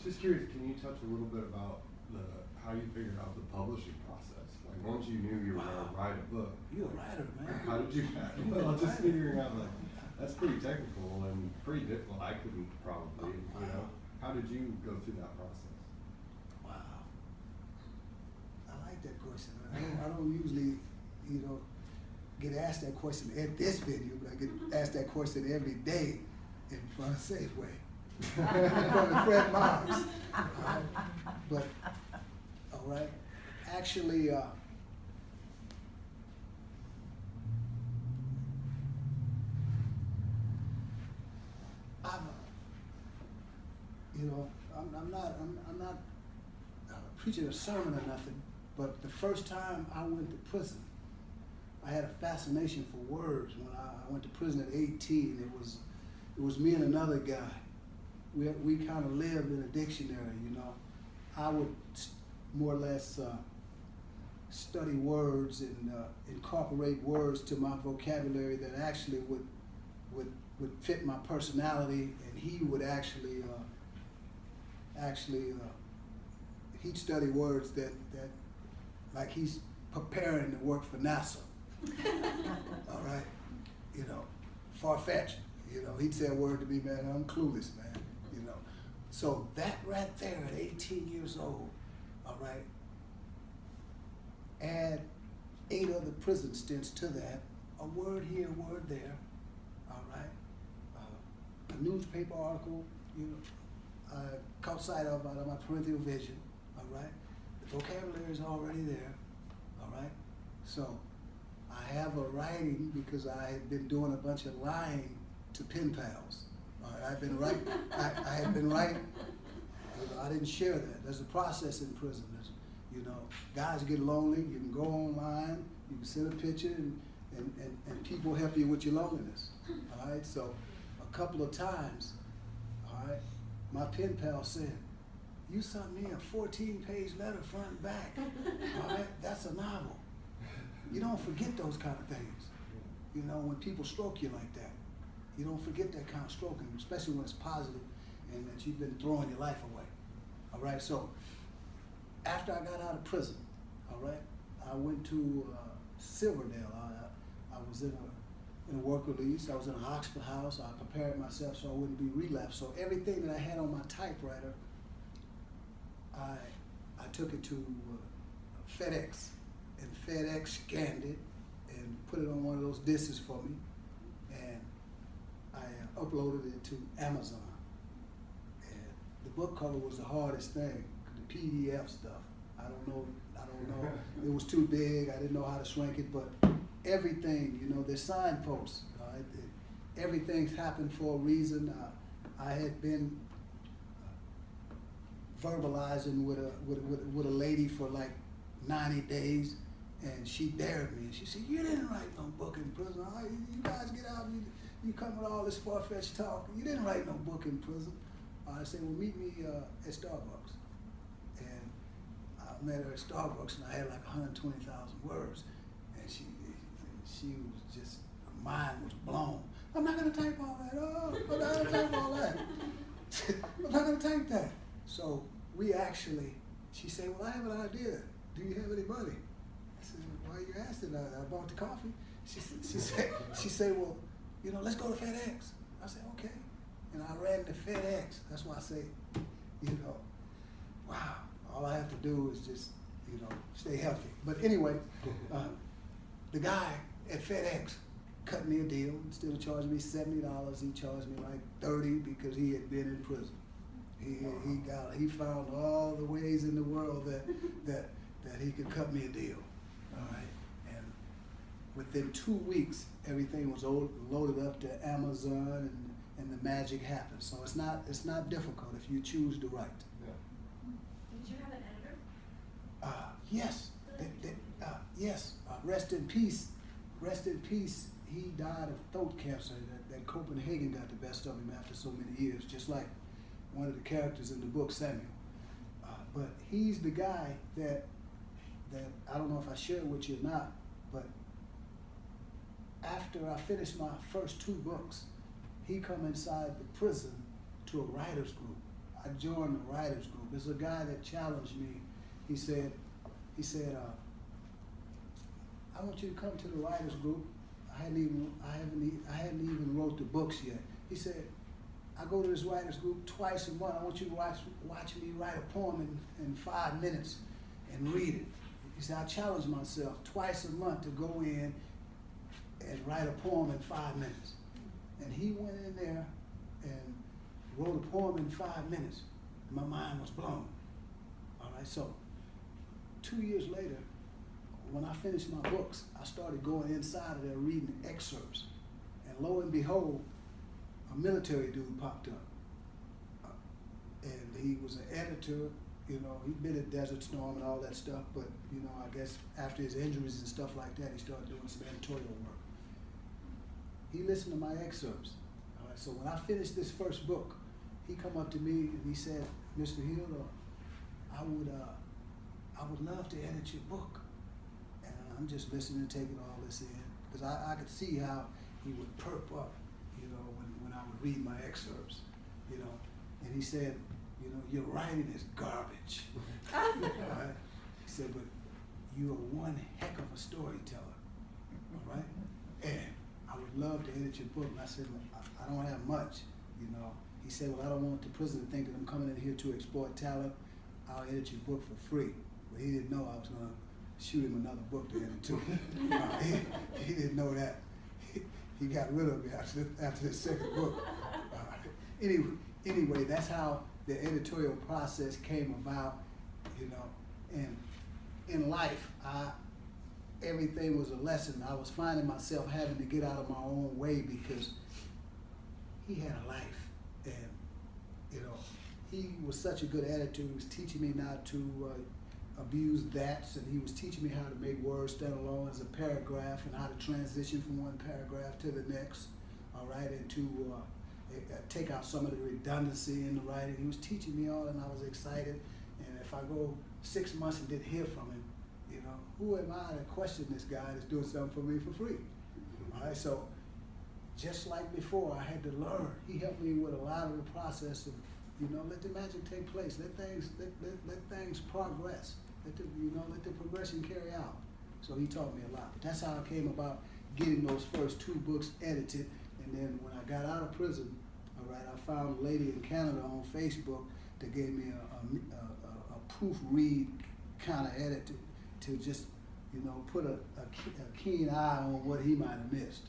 Just curious, can you touch a little bit about how you figured out the publishing process? Like once you knew you were going to write a book. You're a writer, man. How did you? Well, just figuring out like that's pretty technical and pretty difficult. I couldn't probably, you know. How did you go through that process? Wow. I like that question. I don't usually, you know, get asked that question at this venue, but I get asked that question every day in front of Safeway, in front of Fred Memoirs. But, all right, actually, I'm not preaching a sermon or nothing, but the first time I went to prison, I had a fascination for words. When I went to prison at 18, it was me and another guy. We kind of lived in a dictionary, you know. I would more or less study words and incorporate words to my vocabulary that actually would fit my personality, and he would actually he'd study words that like he's preparing to work for NASA. All right, you know, far-fetched. You know, he'd say a word to me, man, I'm clueless, man. You know, so that right there at 18 years old, all right. Add 8 other prison stints to that. A word here, a word there. All right. A newspaper article, you know, I caught sight of out of my peripheral vision. All right. The vocabulary is already there. All right. So I have a writing because I had been doing a bunch of lying to pen pals. All right. I've been writing. I had been writing. You know, I didn't share that. There's a process in prison. There's, you know, guys get lonely. You can go online. You can send a picture, and people help you with your loneliness. All right. So a couple of times, all right, my pen pal said, "You sent me a 14-page letter front and back. All right, that's a novel." You don't forget those kind of things. You know, when people stroke you like that, you don't forget that kind of stroking, especially when it's positive and that you've been throwing your life away. All right, so after I got out of prison, all right, I went to Silverdale. I was in a work release. I was in an Oxford house. I prepared myself so I wouldn't be relapsed. So everything that I had on my typewriter, I took it to FedEx, and FedEx scanned it and put it on one of those discs for me, and I uploaded it to Amazon. And the book cover was the hardest thing, the PDF stuff. I don't know. It was too big. I didn't know how to shrink it, but everything, you know, there's signposts. Everything's happened for a reason. I had been verbalizing with a lady for like 90 days, and she dared me. She said, "You didn't write no book in prison. You guys get out. You come with all this far-fetched talk. You didn't write no book in prison." I said, "Well, meet me at Starbucks." And I met her at Starbucks, and I had like 120,000 words, and she was just, her mind was blown. "I'm not gonna type all that. Oh, I'm not gonna type all that. I'm not gonna type that." So she said, "Well, I have an idea. Do you have any money?" I said, "Why are you asking? I bought the coffee." She said, "Well, you know, let's go to FedEx." I said, "Okay." And I ran to FedEx. That's why I say, you know, wow, all I have to do is just, you know, stay healthy. But anyway, the guy at FedEx cut me a deal. Instead of charging me $70, he charged me like $30 because he had been in prison. He found all the ways in the world that he could cut me a deal. All right. And within 2 weeks, everything was loaded up to Amazon, and the magic happened. So it's not difficult if you choose to write. Yeah. Did you have an editor? Yes. Yes. Rest in peace. Rest in peace. He died of throat cancer. That Copenhagen got the best of him after so many years, just like one of the characters in the book, Samuel. But he's the guy that I don't know if I shared with you or not, but after I finished my first 2 books, he come inside the prison to a writer's group. I joined the writers group. There's a guy that challenged me. He said, I want you to come to the writers group. I hadn't even wrote the books yet. He said, I go to this writers group twice a month. I want you to watch me write a poem in 5 minutes and read it. He said, I challenge myself twice a month to go in and write a poem in 5 minutes. And he went in there and wrote a poem in 5 minutes. My mind was blown. All right, so 2 years later, when I finished my books, I started going inside of there reading excerpts. And lo and behold, a military dude popped up. And he was an editor, you know, he'd been at Desert Storm and all that stuff, but, you know, I guess after his injuries and stuff like that, he started doing some editorial work. He listened to my excerpts. All right, so when I finished this first book, he come up to me and he said, Mr. Hill, I would love to edit your book. And I'm just listening and taking all this in, because I could see how he would perk up, you know, when I would read my excerpts, you know. And he said, you know, your writing is garbage. All right? He said, but you are one heck of a storyteller, all right? And I would love to edit your book. And I said, well, I don't have much, you know. He said, well, I don't want the prisoner to think that I'm coming in here to exploit talent. I'll edit your book for free. But he didn't know I was going to shoot him another book to edit too. He didn't know that. He got rid of me after the second book. Anyway, that's how the editorial process came about, you know. And in life, everything was a lesson. I was finding myself having to get out of my own way because he had a life. And, you know, he was such a good editor. He was teaching me not to abuse that's, and he was teaching me how to make words stand alone as a paragraph and how to transition from one paragraph to the next, all right, and to take out some of the redundancy in the writing. He was teaching me all, and I was excited. And if I go 6 months and didn't hear from him, you know, who am I to question this guy that's doing something for me for free? All right, so just like before, I had to learn. He helped me with a lot of the process of, you know, let the magic take place. Let things progress. Let the progression carry out. So he taught me a lot. But that's how I came about getting those first 2 books edited. And then when I got out of prison, all right, I found a lady in Canada on Facebook that gave me a proofread kind of edit to just, you know, put a keen eye on what he might have missed.